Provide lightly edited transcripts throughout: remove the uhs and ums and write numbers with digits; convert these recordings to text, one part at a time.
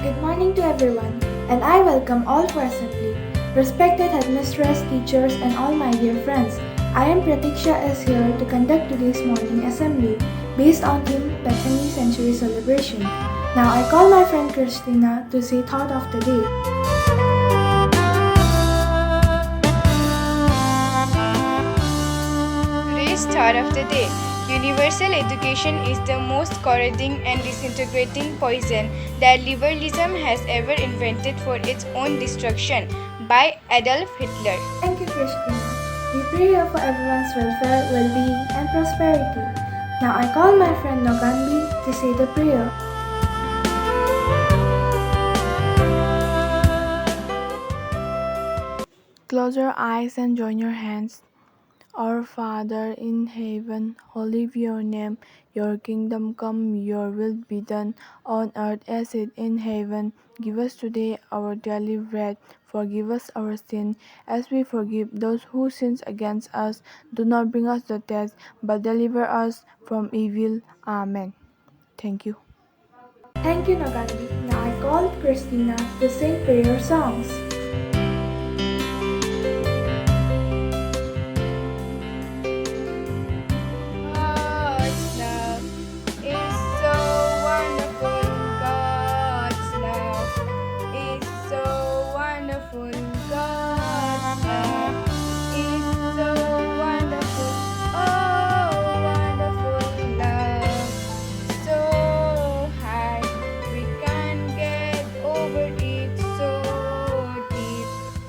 Good morning to everyone, and I welcome all presently. Respected headmistress, teachers, and all my dear friends, I am Pratiksha is here to conduct today's morning assembly based on theme Bethany Century Celebration. Now I call my friend Christina to say thought of the day. Today's thought of the day. Universal education is the most corroding and disintegrating poison that liberalism has ever invented for its own destruction. By Adolf Hitler. Thank you, Christina. We pray for everyone's welfare, well-being, and prosperity. Now I call my friend Noganbi to say the prayer. Close your eyes and join your hands. Our Father in heaven, hallowed be your name. Your kingdom come, your will be done, on earth as it in heaven. Give us today our daily bread. Forgive us our sin, as we forgive those who sin against us. Do not bring us to test, but deliver us from evil. Amen. Thank you. Thank you, Nogandi. Now I call Christina to sing prayer songs. God's love is so wonderful. God's love is so wonderful. God's love is so wonderful. Oh, wonderful love. So high, we can't get over it. So deep,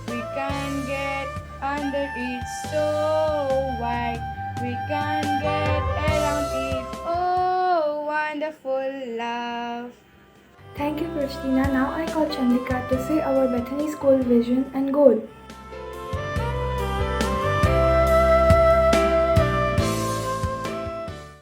we can't get under it. So wide, we can't get around it. Oh, wonderful love. Thank you, Christina. Now I call Chandika to say our Bethany School vision and goal.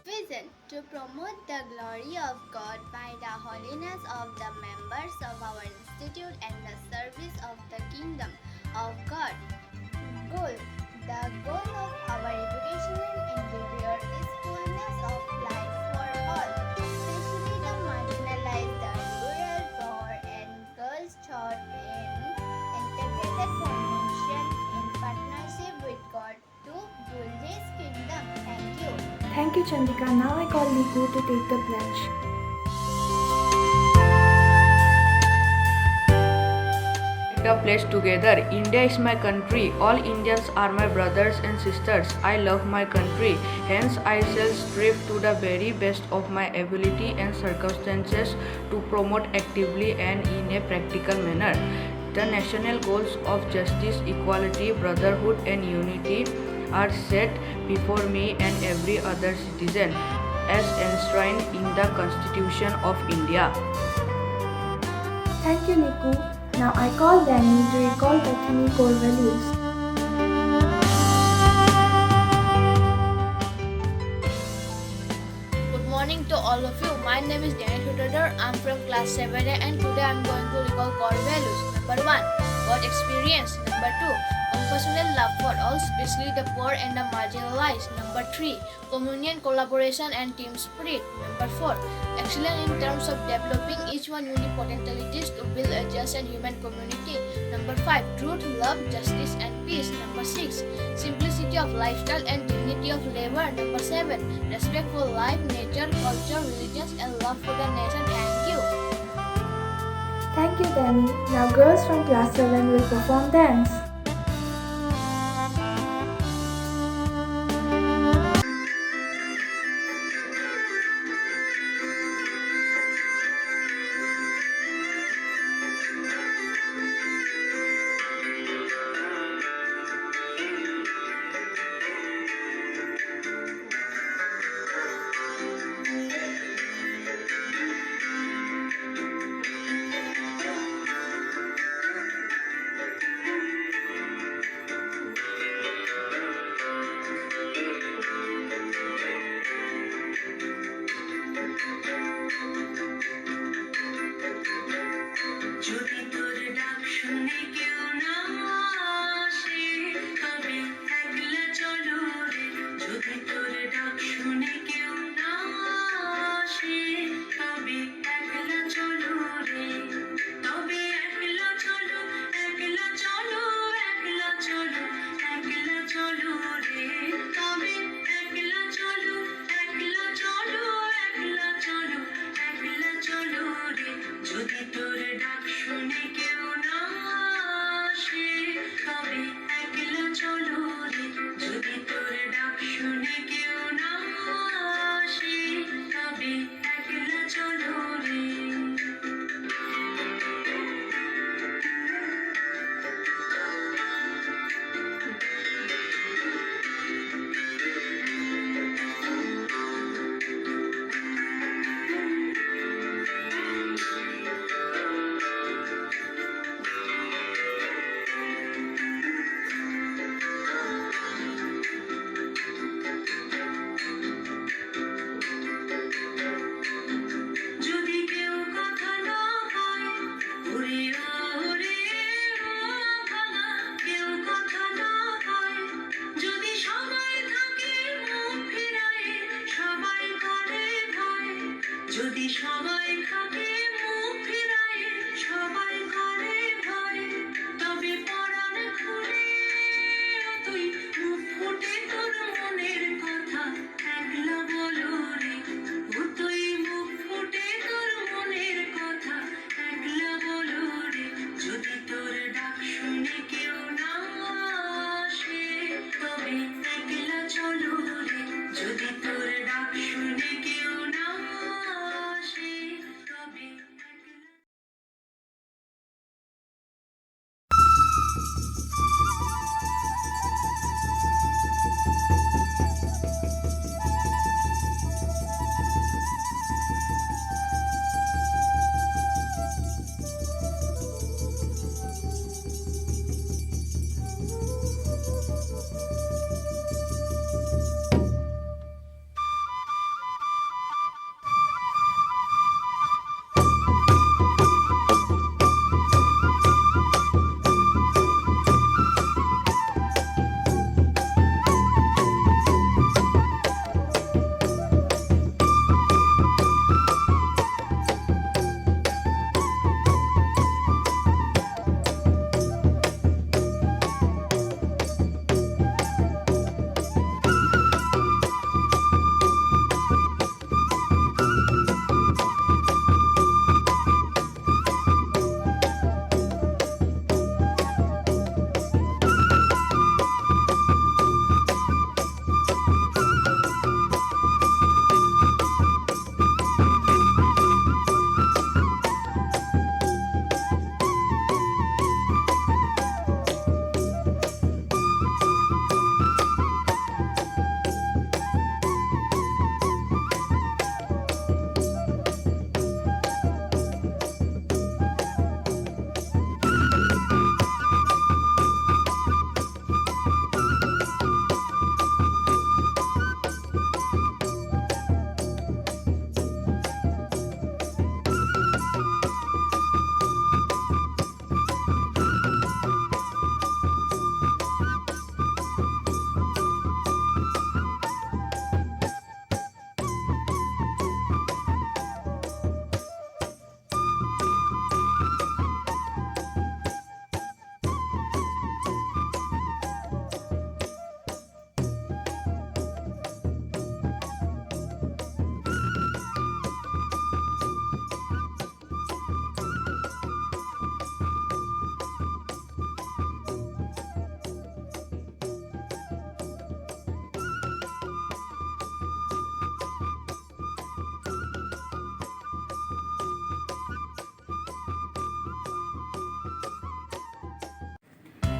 Vision to promote the glory of God by the holiness of the members of our institute and the service of the kingdom of God. Goal. The goal of our educational endeavor is fullness of life for all, especially the marginalized, the rural, poor, and girls taught in integrated formation in partnership with God to build His kingdom. Thank you. Thank you, Chandika. Now I call Niku to take the pledge. The pledge together. India is my country. All Indians are my brothers and sisters. I love my country. Hence, I shall strive to the very best of my ability and circumstances to promote actively and in a practical manner the national goals of justice, equality, brotherhood, and unity are set before me and every other citizen as enshrined in the Constitution of India. Thank you, Niku. Now I call Danny to recall Bethany core values. Good morning to all of you. My name is Danny Tutor. I'm from class 7A and today I'm going to recall core values. Number 1, God experience. Number 2, compassionate love for all, especially the poor and the marginalized. Number 3, communion, collaboration and team spirit. Number 4, excellence in terms of developing each one unique potentialities to build a just and human community. Number 5, truth, love, justice and peace. Number 6, simplicity of lifestyle and dignity of labor. Number 7, respect for life, nature, culture, religions and love for the nation. Thank you. Thank you, Danny. Now girls from class 7 will perform dance.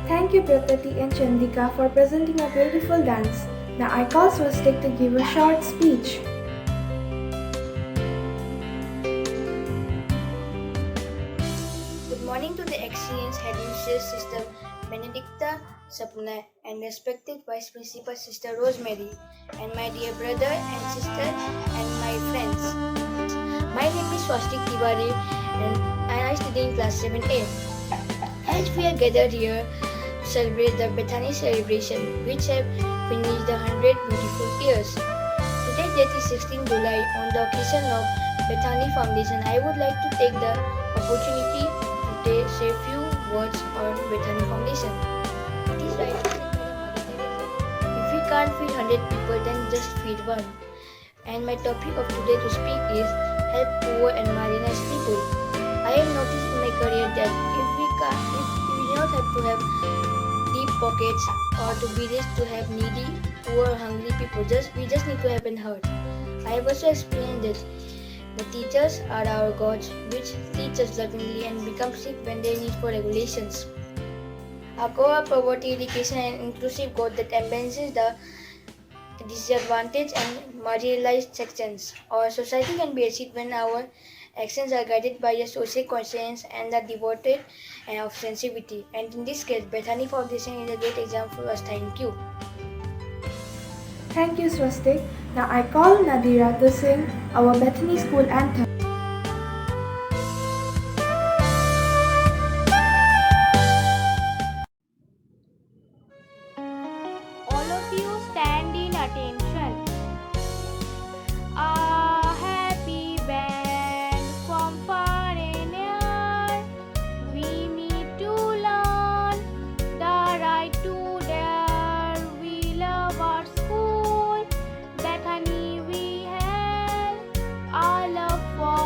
Thank you Prakriti and Chandika for presenting a beautiful dance. Now I call Swastik to give a short speech. Good morning to the excellent headmistress Sister Benedicta Sapna and respected Vice Principal Sister Rosemary and my dear brother and sister and my friends. My name is Swastik Tiwari and I study in class 7A. As we are gathered here to celebrate the Bethany celebration which have finished the 100 beautiful years. Today date is 16 July on the occasion of Bethany Foundation. I would like to take the opportunity to say a few words on Bethany Foundation. It is right to say by the Mother Teresa, if we can't feed 100 people then just feed one. And my topic of today to speak is help poor and marginalized people. I have noticed in my career that if we do not have to have deep pockets or to be rich to have needy, poor, hungry people, we just need to have an heart. I have also experienced that the teachers are our gods, which teach us lovingly and become sick when they need for regulations. Our core poverty, education and inclusive God that embraces the disadvantaged and marginalized sections. Our society can be achieved when our actions are guided by a social conscience and are devoted and of sensitivity. And in this case, Bethany Foundation is a great example for us. Thank you. Thank you Swastik. Now I call Nadira to sing our Bethany School anthem. All of you stand in attention. A happy band from far and near. We need to learn the right to dare. We love our school. Bethany we have a love for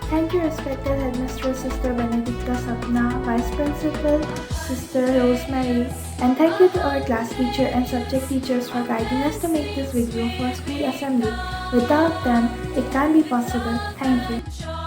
Thank you, respected Headmistress Sister Benedicta Sapna, Vice Principal Sister Rosemary, and thank you to our class teacher and subject teachers for guiding us to make this video for school assembly. Without them, it can't be possible. Thank you.